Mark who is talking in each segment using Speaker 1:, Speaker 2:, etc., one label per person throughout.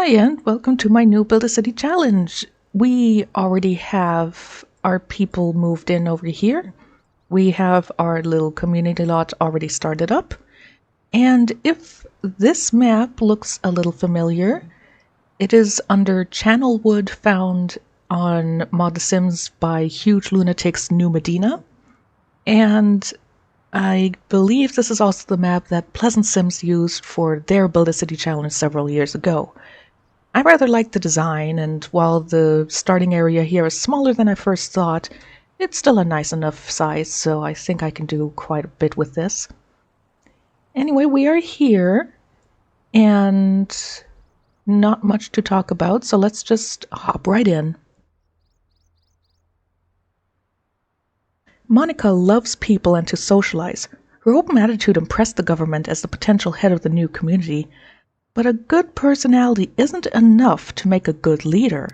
Speaker 1: Hi, and welcome to my new Build a City challenge. We already have our people moved in over here. We have our little community lot already started up. And if this map looks a little familiar, it is under Channel Wood found on Mod The Sims by Huge Lunatics New Medina. And I believe this is also the map that Pleasant Sims used for their Build a City challenge several years ago. I rather like the design, and while the starting area here is smaller than I first thought, it's still a nice enough size, so I think I can do quite a bit with this. Anyway, we are here, and not much to talk about, so let's just hop right in. Monica loves people and to socialize. Her open attitude impressed the government as the potential head of the new community. But a good personality isn't enough to make a good leader.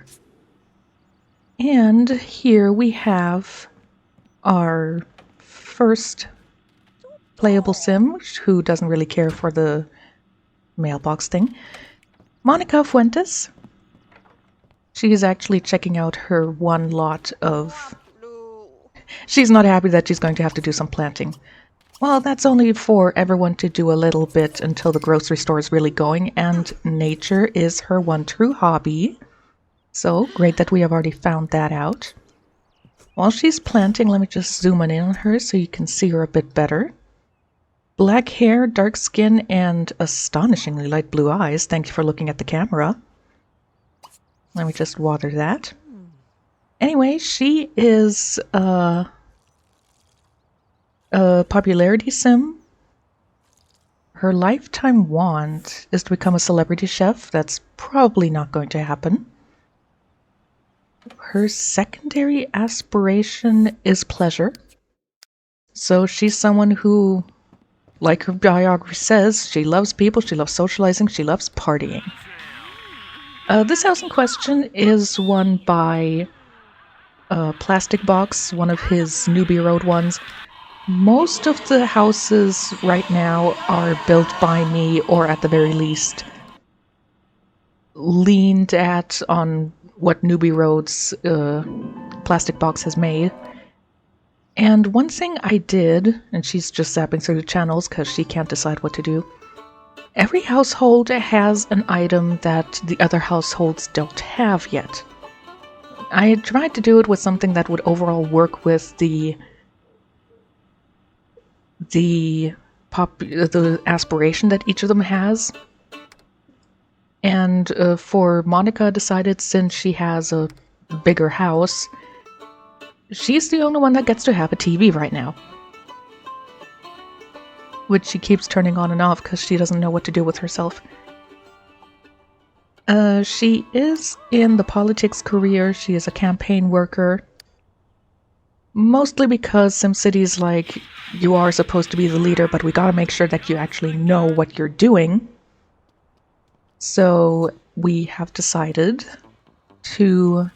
Speaker 1: And here we have our first playable sim, who doesn't really care for the mailbox thing. Monica Fuentes. She is actually checking out her one lot of... She's not happy that she's going to have to do some planting. Well, that's only for everyone to do a little bit until the grocery store is really going, and nature is her one true hobby. So, great that we have already found that out. While she's planting, let me just zoom in on her so you can see her a bit better. Black hair, dark skin, and astonishingly light blue eyes. Thank you for looking at the camera. Let me just water that. Anyway, she is a popularity sim. Her lifetime want is to become a celebrity chef. That's probably not going to happen. Her secondary aspiration is pleasure. So she's someone who, like her biography says, she loves people, she loves socializing, she loves partying. This house in question is one by Plastic Box, one of his Newbie Road ones. Most of the houses right now are built by me, or at the very least leaned at on what Newbie Road's Plastic Box has made. And one thing I did, and she's just zapping through the channels because she can't decide what to do, every household has an item that the other households don't have yet. I tried to do it with something that would overall work with the aspiration that each of them has. And for Monica decided, since she has a bigger house, she's the only one that gets to have a TV right now. Which she keeps turning on and off because she doesn't know what to do with herself. She is in the politics career. She is a campaign worker. Mostly because SimCity's like, you are supposed to be the leader, but we gotta make sure that you actually know what you're doing. So we have decided to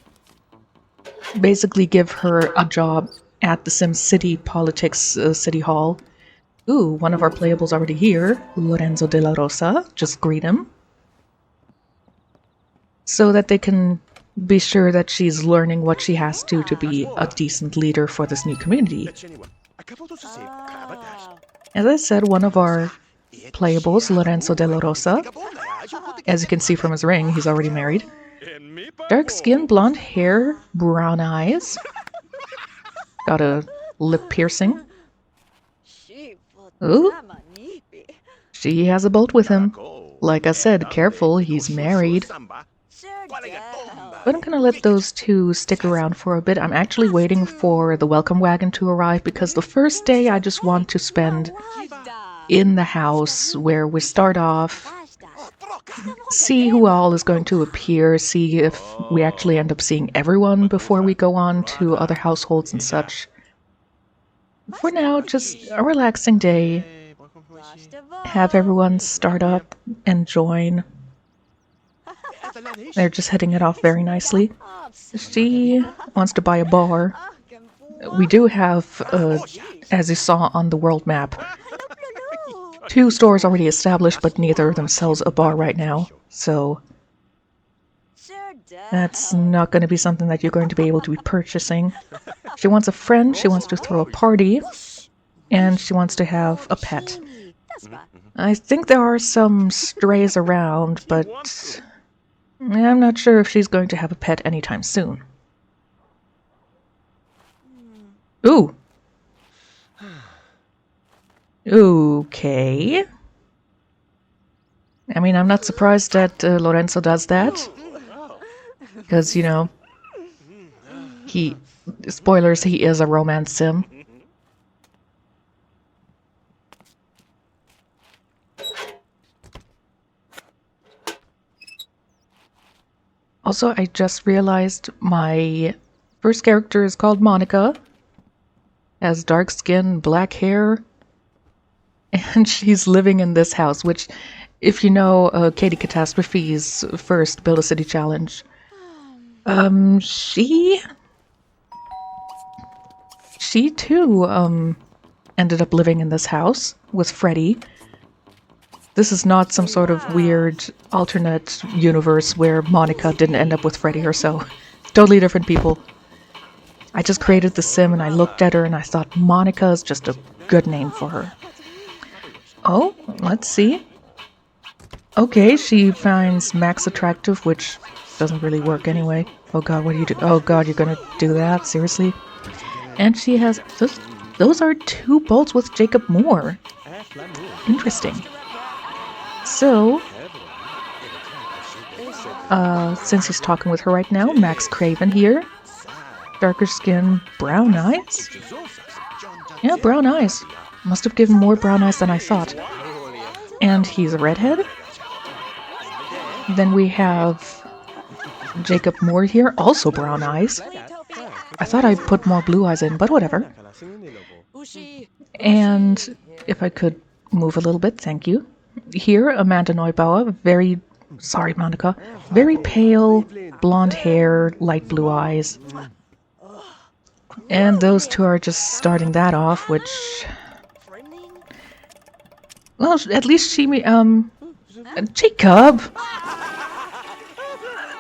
Speaker 1: basically give her a job at the SimCity Politics City Hall. Ooh, one of our playables already here, Lorenzo de la Rosa. Just greet him. So that they can be sure that she's learning what she has to be a decent leader for this new community. As I said, one of our playables, Lorenzo de la Rosa, as you can see from his ring, he's already married. Dark skin, blonde hair, brown eyes. Got a lip piercing. Ooh, she has a bolt with him. Like I said, careful, he's married. But I'm gonna let those two stick around for a bit. I'm actually waiting for the welcome wagon to arrive because the first day I just want to spend in the house where we start off, see who all is going to appear, see if we actually end up seeing everyone before we go on to other households and such. For now, just a relaxing day. Have everyone start up and join. They're just hitting it off very nicely. She wants to buy a bar. We do have, as you saw on the world map, 2 stores already established, but neither of them sells a bar right now. So That's not going to be something that you're going to be able to be purchasing. She wants a friend, she wants to throw a party, and she wants to have a pet. I think there are some strays around, but I'm not sure if she's going to have a pet anytime soon. Ooh. Okay. I mean, I'm not surprised that Lorenzo does that. Because, you know, spoilers, he is a romance sim. Also, I just realized my first character is called Monica. Has dark skin, black hair, and she's living in this house, which, if you know Katie Catastrophe's first Build a City challenge, she too ended up living in this house with Freddy. This is not some sort of weird alternate universe where Monica didn't end up with Freddy or so. Totally different people. I just created the sim and I looked at her and I thought Monica is just a good name for her. Oh, let's see. Okay, she finds Max attractive, which doesn't really work anyway. Oh god, what do you do? Oh god, you're gonna do that? Seriously? And she has... Those are 2 bolts with Jacob Moore. Interesting. So, since he's talking with her right now, Max Craven here. Darker skin, brown eyes? Yeah, brown eyes. Must have given more brown eyes than I thought. And he's a redhead. Then we have Jacob Moore here, also brown eyes. I thought I'd put more blue eyes in, but whatever. And if I could move a little bit, thank you. Here, Amanda Neubauer, sorry Monica, very pale, blonde hair, light blue eyes. And those 2 are just starting that off, which... Well, at least she... Jacob!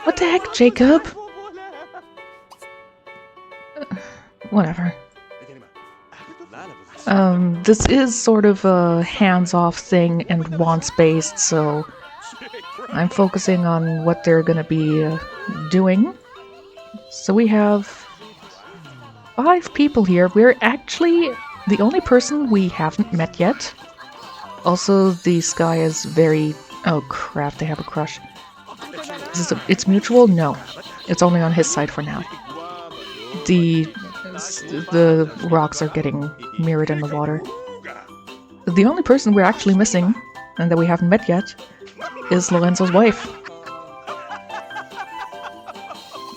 Speaker 1: What the heck, Jacob? Whatever. This is sort of a hands-off thing and wants-based, so I'm focusing on what they're gonna be doing. So we have 5 people here. We're actually the only person we haven't met yet. Also, this guy is very... Oh crap, they have a crush. It's mutual? No. It's only on his side for now. The rocks are getting mirrored in the water. The only person we're actually missing, and that we haven't met yet, is Lorenzo's wife.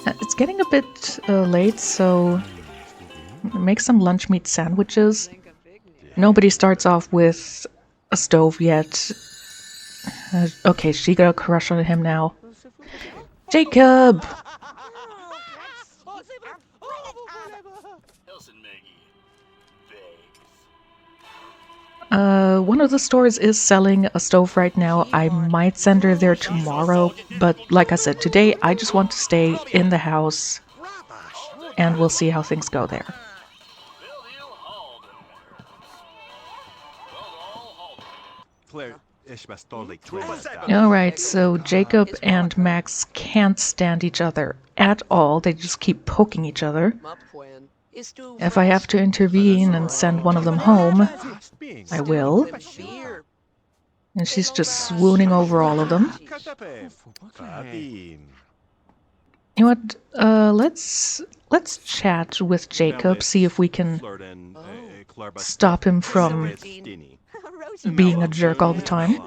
Speaker 1: It's getting a bit late, so make some lunch meat sandwiches. Nobody starts off with a stove yet. Okay, she got a crush on him now. Jacob! One of the stores is selling a stove right now. I might send her there tomorrow, but like I said, today I just want to stay in the house and we'll see how things go there. Alright, so Jacob and Max can't stand each other at all. They just keep poking each other. If I have to intervene and send one of them home, I will. And she's just swooning over all of them. You know what? Let's chat with Jacob, see if we can stop him from being a jerk all the time.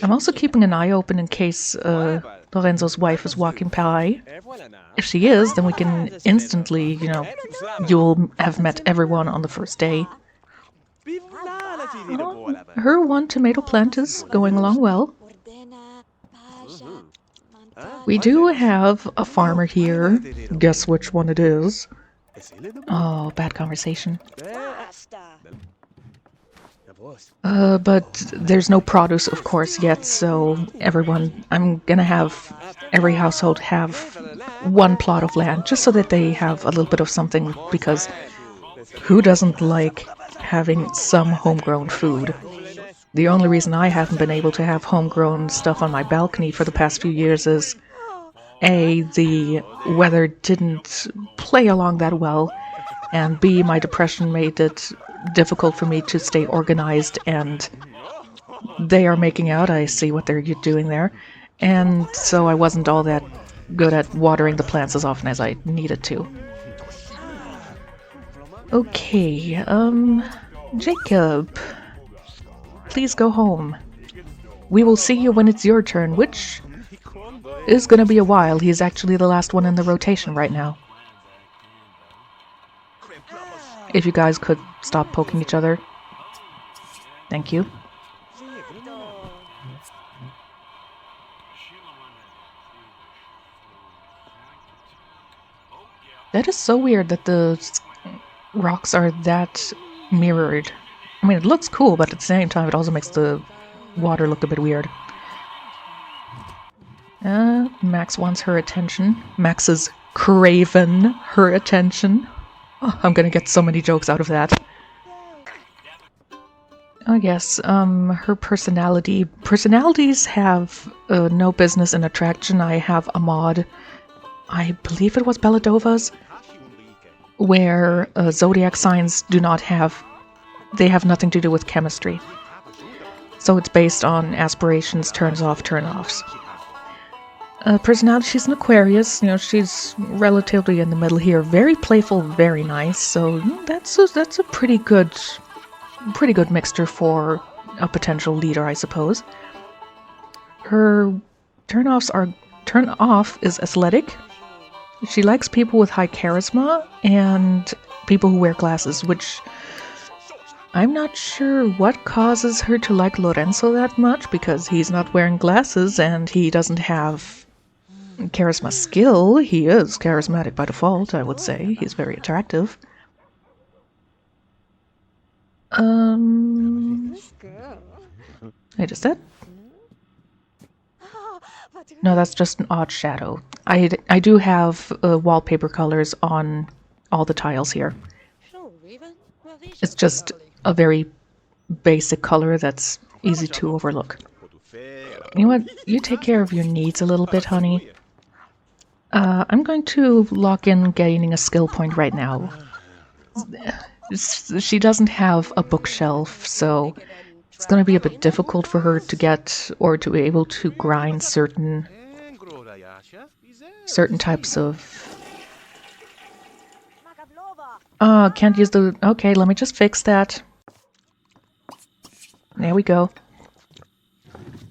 Speaker 1: I'm also keeping an eye open in case Lorenzo's wife is walking by. If she is, then we can instantly, you'll have met everyone on the first day. Oh, her 1 tomato plant is going along well. We do have a farmer here. Guess which one it is. Oh, bad conversation. But there's no produce, of course, yet, so I'm gonna have every household have one plot of land, just so that they have a little bit of something, because who doesn't like having some homegrown food? The only reason I haven't been able to have homegrown stuff on my balcony for the past few years is A, the weather didn't play along that well, and B, my depression made it difficult for me to stay organized, and they are making out. I see what they're doing there. And so I wasn't all that good at watering the plants as often as I needed to. Okay, Jacob, please go home. We will see you when it's your turn, which is gonna be a while. He's actually the last one in the rotation right now. If you guys could stop poking each other. Thank you. That is so weird that the rocks are that mirrored. I mean, it looks cool, but at the same time, it also makes the water look a bit weird. Max wants her attention. Max is craving her attention. Oh, I'm gonna get so many jokes out of that. Oh yes, her personality. Personalities have no business in attraction. I have a mod, I believe it was Belladova's, where zodiac signs do not have, they have nothing to do with chemistry. So it's based on aspirations, turns off, turn-offs. Personality, she's an Aquarius, she's relatively in the middle here. Very playful, very nice, so that's a pretty good mixture for a potential leader, I suppose. Her turn-off is athletic. She likes people with high charisma and people who wear glasses, which I'm not sure what causes her to like Lorenzo that much, because he's not wearing glasses and he doesn't have charisma skill. He is charismatic by default, I would say. He's very attractive. Wait, is that? No, that's just an odd shadow. I do have wallpaper colors on all the tiles here. It's just a very basic color that's easy to overlook. You know what? You take care of your needs a little bit, honey. I'm going to lock in gaining a skill point right now. She doesn't have a bookshelf, so it's going to be a bit difficult for her to get or to be able to grind certain types of... can't use the... Okay, let me just fix that. There we go.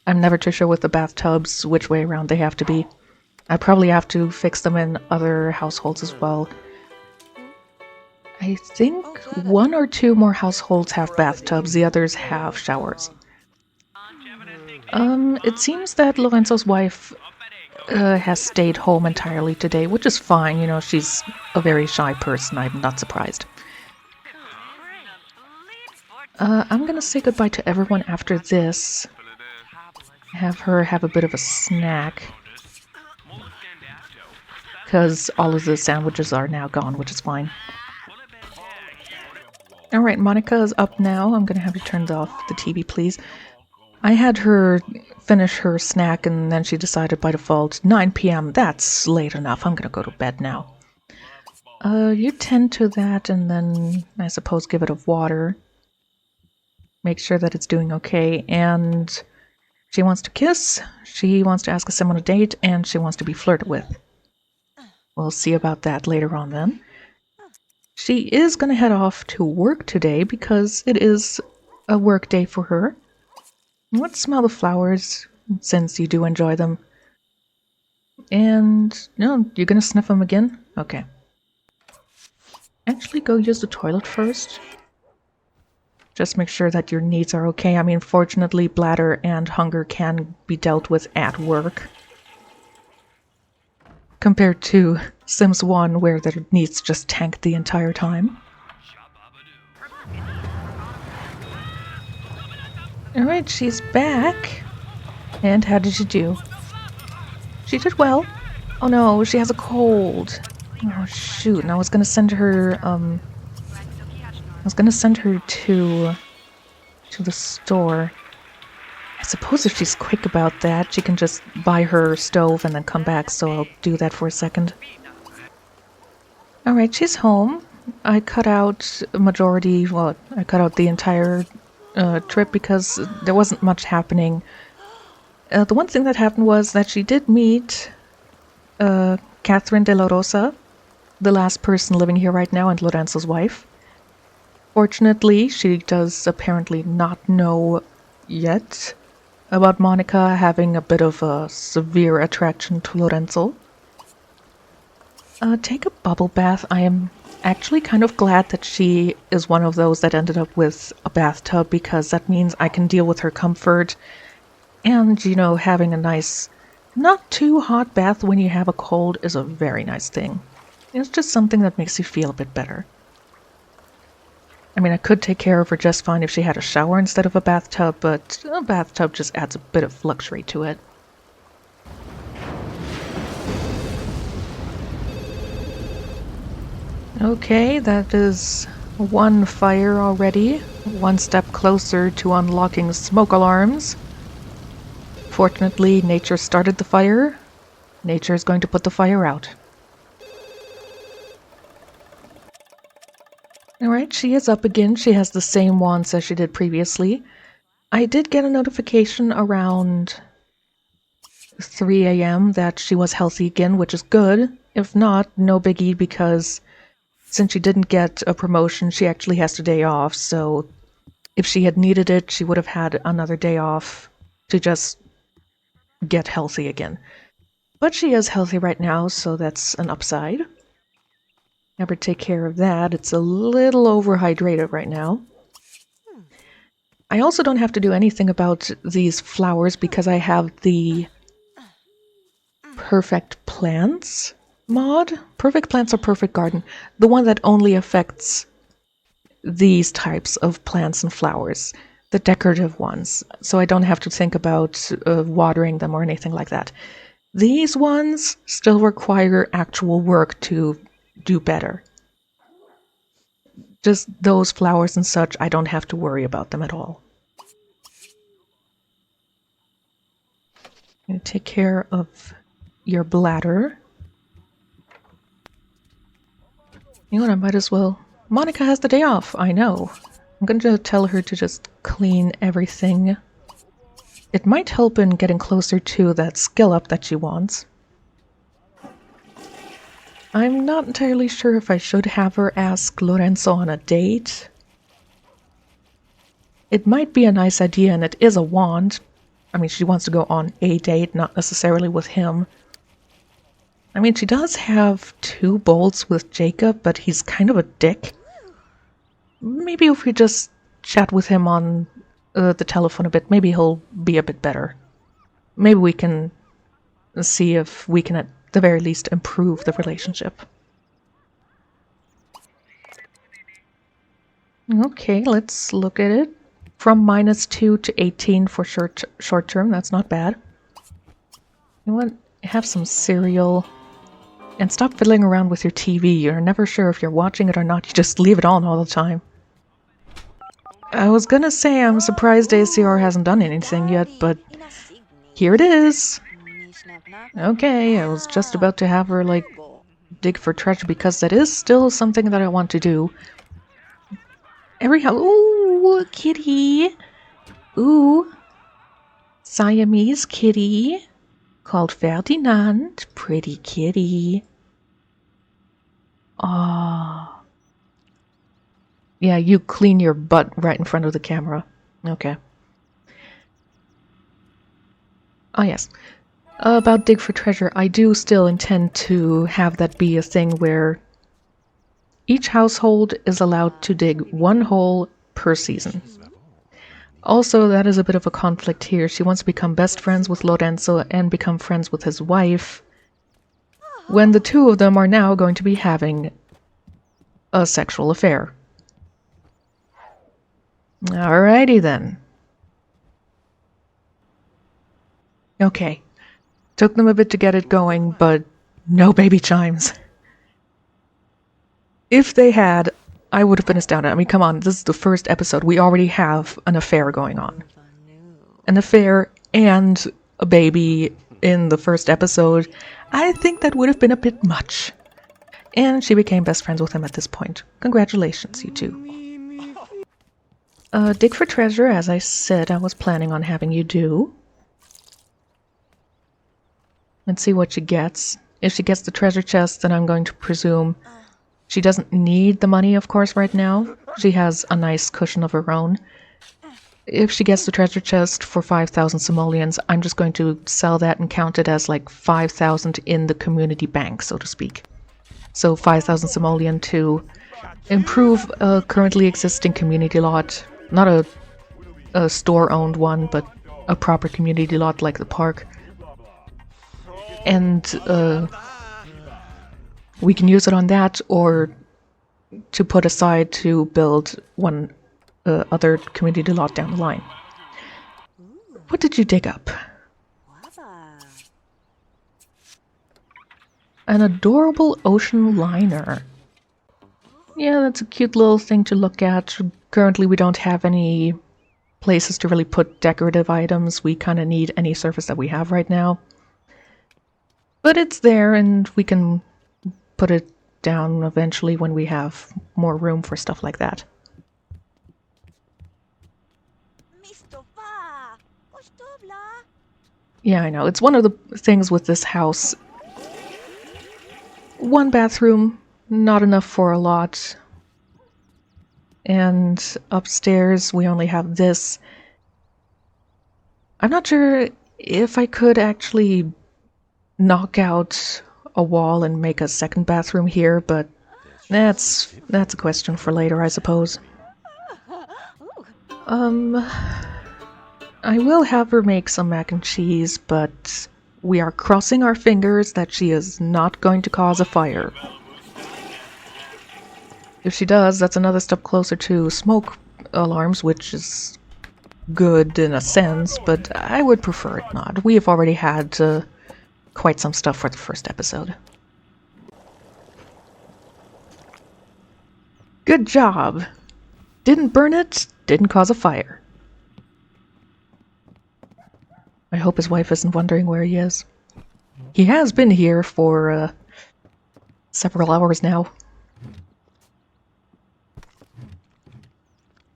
Speaker 1: I'm never too sure with the bathtubs which way around they have to be. I probably have to fix them in other households as well. I think 1 or 2 more households have bathtubs, the others have showers. It seems that Lorenzo's wife has stayed home entirely today, which is fine, she's a very shy person, I'm not surprised. I'm gonna say goodbye to everyone after this. Have her have a bit of a snack. Because all of the sandwiches are now gone, which is fine. Alright, Monica is up now. I'm gonna have you turn off the TV, please. I had her finish her snack and then she decided by default, 9 p.m., that's late enough. I'm gonna go to bed now. You tend to that and then, I suppose, give it a water. Make sure that it's doing okay, and she wants to kiss, she wants to ask Sim on a date, and she wants to be flirted with. We'll see about that later on then. She is going to head off to work today because it is a work day for her. Let's smell the flowers, since you do enjoy them. And, no, you're going to sniff them again? Okay. Actually, go use the toilet first. Just make sure that your needs are okay. I mean, fortunately, bladder and hunger can be dealt with at work. Compared to Sims 1, where their needs just tanked the entire time. Alright, she's back. And how did she do? She did well. Oh no, she has a cold. Oh shoot, and I was gonna send her, to the store. I suppose if she's quick about that, she can just buy her stove and then come back, so I'll do that for a second. Alright, she's home. I cut out I cut out the entire trip because there wasn't much happening. The one thing that happened was that she did meet Catherine de la Rosa, the last person living here right now, and Lorenzo's wife. Fortunately, she does apparently not know yet about Monica having a bit of a severe attraction to Lorenzo. Take a bubble bath. I am actually kind of glad that she is one of those that ended up with a bathtub, because that means I can deal with her comfort. And, you know, having a nice, not too hot bath when you have a cold is a very nice thing. It's just something that makes you feel a bit better. I mean, I could take care of her just fine if she had a shower instead of a bathtub, but a bathtub just adds a bit of luxury to it. Okay, that is one fire already. One step closer to unlocking smoke alarms. Fortunately, nature started the fire. Nature is going to put the fire out. Alright, she is up again. She has the same wants as she did previously. I did get a notification around 3 a.m. that she was healthy again, which is good. If not, no biggie, because since she didn't get a promotion, she actually has a day off, so if she had needed it, she would have had another day off to just get healthy again. But she is healthy right now, so that's an upside. Never take care of that. It's a little overhydrated right now. I also don't have to do anything about these flowers because I have the Perfect Plants mod. Perfect Plants or Perfect Garden. The one that only affects these types of plants and flowers. The decorative ones. So I don't have to think about watering them or anything like that. These ones still require actual work to do better. Just those flowers and such, I don't have to worry about them at all. I'm going to take care of your bladder. You know what, I might as well... Monica has the day off, I know. I'm going to tell her to just clean everything. It might help in getting closer to that skill up that she wants. I'm not entirely sure if I should have her ask Lorenzo on a date. It might be a nice idea, and it is a wand. I mean, she wants to go on a date, not necessarily with him. I mean, she does have 2 bolts with Jacob, but he's kind of a dick. Maybe if we just chat with him on the telephone a bit, maybe he'll be a bit better. Maybe we can see if we can at the very least improve the relationship. Okay, let's look at it. From -2 to 18 for short term, that's not bad. You want to have some cereal and stop fiddling around with your TV. You're never sure if you're watching it or not. You just leave it on all the time. I was gonna say I'm surprised ACR hasn't done anything yet, but here it is. Okay, I was just about to have her, like, dig for treasure, because that is still something that I want to do. Ooh, kitty! Ooh! Siamese kitty! Called Ferdinand. Pretty kitty. Aww. Yeah, you clean your butt right in front of the camera. Okay. Oh, yes. About Dig for Treasure, I do still intend to have that be a thing where each household is allowed to dig 1 hole per season. Also, that is a bit of a conflict here. She wants to become best friends with Lorenzo and become friends with his wife, when the 2 of them are now going to be having a sexual affair. Alrighty then. Okay. Took them a bit to get it going, but no baby chimes. If they had, I would have been astounded. I mean, come on, this is the first episode. We already have an affair going on. An affair and a baby in the first episode. I think that would have been a bit much. And she became best friends with him at this point. Congratulations, you two. Dig for treasure, as I said I was planning on having you do. Let's see what she gets. If she gets the treasure chest, then I'm going to presume she doesn't need the money, of course, right now. She has a nice cushion of her own. If she gets the treasure chest for 5,000 simoleons, I'm just going to sell that and count it as like 5,000 in the community bank, so to speak. So 5,000 simoleon to improve a currently existing community lot. Not a store-owned one, but a proper community lot like the park. And we can use it on that, or to put aside to build one other community lot down the line. What did you dig up? An adorable ocean liner. Yeah, that's a cute little thing to look at. Currently we don't have any places to really put decorative items. We kind of need any surface that we have right now. But it's there, and we can put it down eventually when we have more room for stuff like that. Yeah, I know. It's one of the things with this house. One bathroom, not enough for a lot. And upstairs, we only have this. I'm not sure if I could actually knock out a wall and make a second bathroom here, but that's a question for later, I suppose. I will have her make some mac and cheese, but we are crossing our fingers that she is not going to cause a fire. If she does, that's another step closer to smoke alarms, which is good in a sense, but I would prefer it not. We have already had quite some stuff for the first episode. Good job! Didn't burn it, didn't cause a fire. I hope his wife isn't wondering where he is. He has been here for several hours now.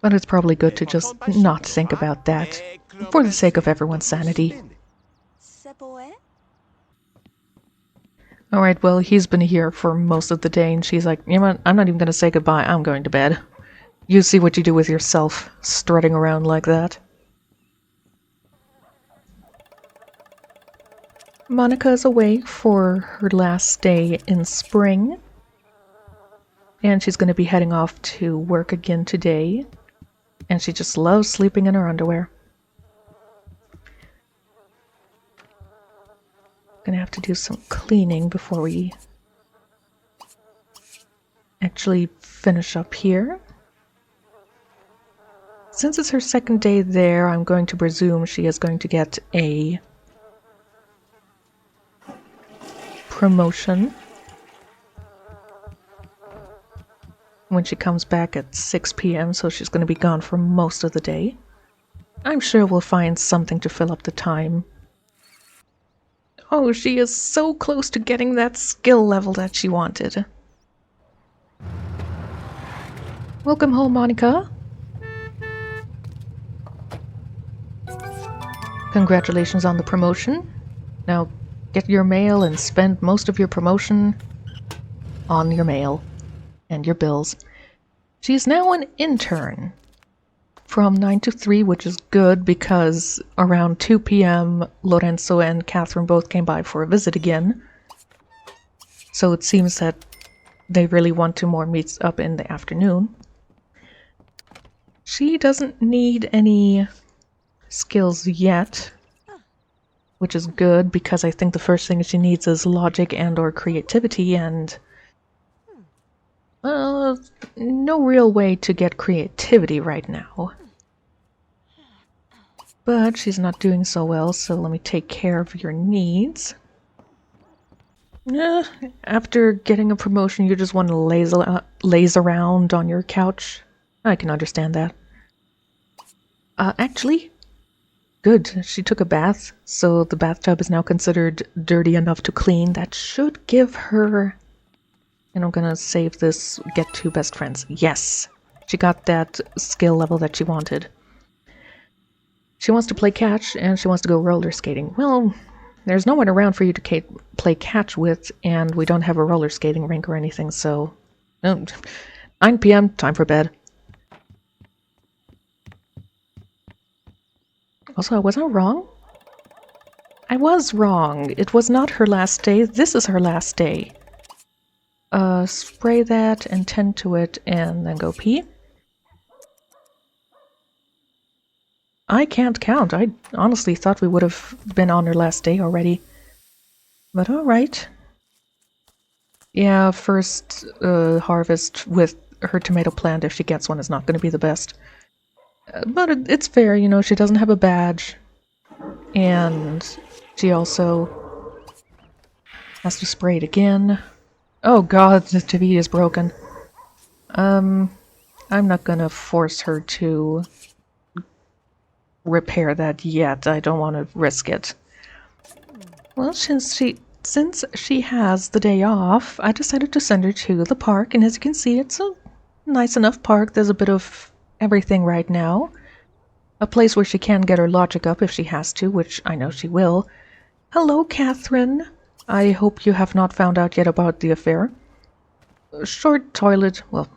Speaker 1: But it's probably good to just not think about that, for the sake of everyone's sanity. Alright, well, he's been here for most of the day, and she's like, you know what, I'm not even going to say goodbye, I'm going to bed. You see what you do with yourself, strutting around like that. Monica's away for her last day in spring. And she's going to be heading off to work again today. And she just loves sleeping in her underwear. Gonna have to do some cleaning before we actually finish up here. Since it's her second day there, I'm going to presume she is going to get a promotion when she comes back at 6 p.m., so she's going to be gone for most of the day. I'm sure we'll find something to fill up the time. Oh, she is so close to getting that skill level that she wanted. Welcome home, Monica. Congratulations on the promotion. Now, get your mail and spend most of your promotion on your mail and your bills. She's now an intern from 9 to 3, which is good because around 2 p.m. Lorenzo and Catherine both came by for a visit again. So it seems that they really want to more meet up in the afternoon. She doesn't need any skills yet, which is good because I think the first thing she needs is logic and or creativity, and no real way to get creativity right now. But she's not doing so well, so let me take care of your needs. After getting a promotion, you just want to laze around on your couch. I can understand that. Actually, good. She took a bath, so the bathtub is now considered dirty enough to clean. That should give her... And I'm gonna save this, get 2 best friends. Yes! She got that skill level that she wanted. She wants to play catch, and she wants to go roller skating. Well, there's no one around for you to play catch with, and we don't have a roller skating rink or anything, so... 9 p.m., time for bed. Also, was I wrong? I was wrong. It was not her last day. This is her last day. Spray that and tend to it, and then go pee. I can't count. I honestly thought we would have been on her last day already. But alright. Yeah, first harvest with her tomato plant, if she gets one, is not going to be the best. But it's fair, you know, she doesn't have a badge. And she also has to spray it again. Oh god, the TV is broken. I'm not gonna force her to repair that yet. I don't want to risk it. Well, since she has the day off, I decided to send her to the park, and as you can see, it's a nice enough park. There's a bit of everything right now. A place where she can get her logic up if she has to, which I know she will. Hello, Catherine. I hope you have not found out yet about the affair. Short toilet, well,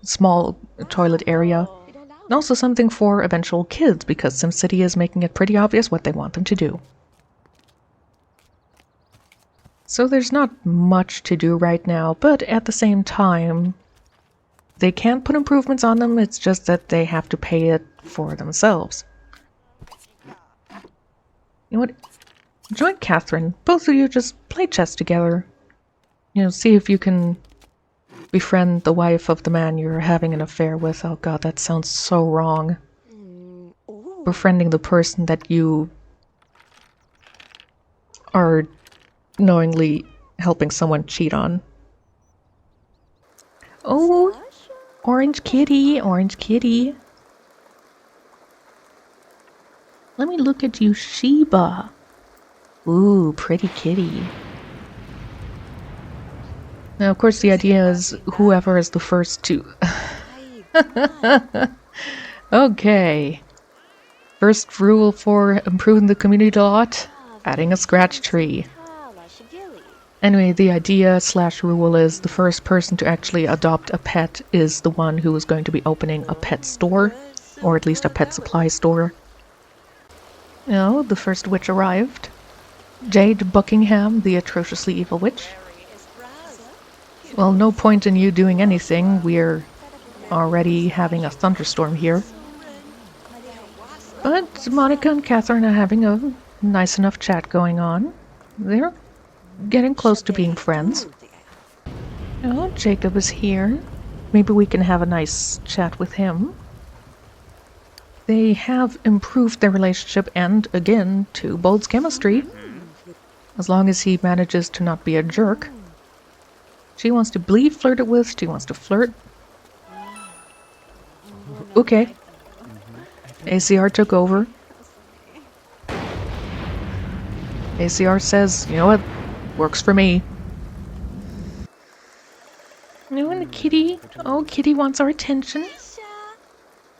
Speaker 1: small toilet area. And also something for eventual kids, because SimCity is making it pretty obvious what they want them to do. So there's not much to do right now, but at the same time, they can put improvements on them, it's just that they have to pay it for themselves. You know what? Join Catherine. Both of you just play chess together. You know, see if you can befriend the wife of the man you're having an affair with. Oh god, that sounds so wrong. Befriending the person that you are knowingly helping someone cheat on. Oh, orange kitty, orange kitty. Let me look at you, Sheba. Ooh, pretty kitty. Now, of course, the idea is whoever is the first to... Okay. First rule for improving the community lot, adding a scratch tree. Anyway, the idea / rule is the first person to actually adopt a pet is the one who is going to be opening a pet store, or at least a pet supply store. Oh, the first witch arrived. Jade Buckingham, the atrociously evil witch. Well, no point in you doing anything. We're already having a thunderstorm here. But Monica and Catherine are having a nice enough chat going on. They're getting close to being friends. Oh, Jacob is here. Maybe we can have a nice chat with him. They have improved their relationship and, again, to Bold's chemistry. As long as he manages to not be a jerk. She wants to be flirted with, she wants to flirt. Okay. ACR took over. ACR says, you know what, works for me. You and the kitty. Oh, kitty wants our attention.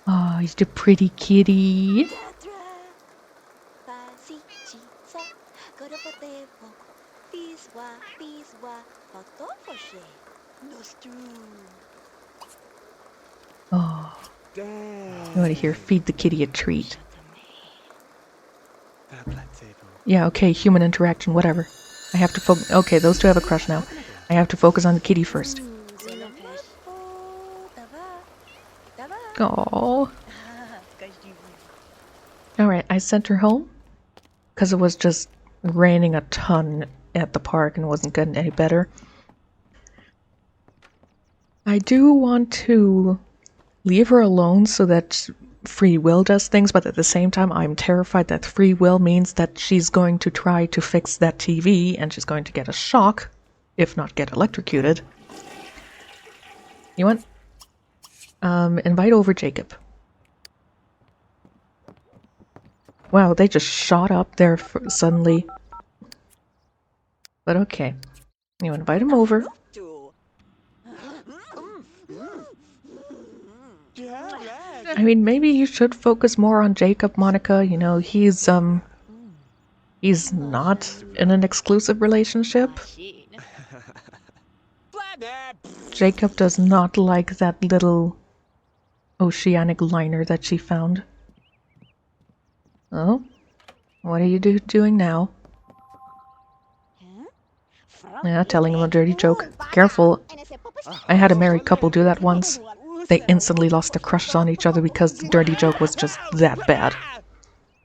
Speaker 1: Oh, he's the pretty kitty. Oh, you want to hear feed the kitty a treat. Yeah, okay, human interaction, whatever. I have to focus. Okay, those two have a crush now. I have to focus on the kitty first. Oh. Alright, I sent her home because it was just raining a ton at the park and wasn't getting any better. I do want to leave her alone so that free will does things, but at the same time, I'm terrified that free will means that she's going to try to fix that TV and she's going to get a shock, if not get electrocuted. You want? Invite over Jacob. Wow, they just shot up there suddenly. But okay. You invite him over. I mean, maybe you should focus more on Jacob, Monica. You know, he's not in an exclusive relationship. Jacob does not like that little oceanic liner that she found. Oh? What are you doing now? Yeah, telling him a dirty joke. Careful. I had a married couple do that once. They instantly lost their crushes on each other because the dirty joke was just that bad.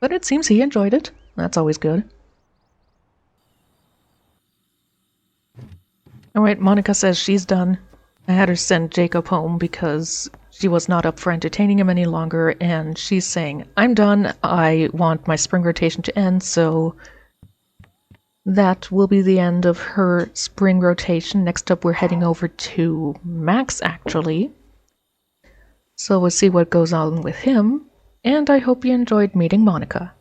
Speaker 1: But it seems he enjoyed it. That's always good. Alright, Monica says she's done. I had her send Jacob home because she was not up for entertaining him any longer, and she's saying, I'm done. I want my spring rotation to end, so that will be the end of her spring rotation. Next up, we're heading over to Max, actually. So we'll see what goes on with him, and I hope you enjoyed meeting Monica.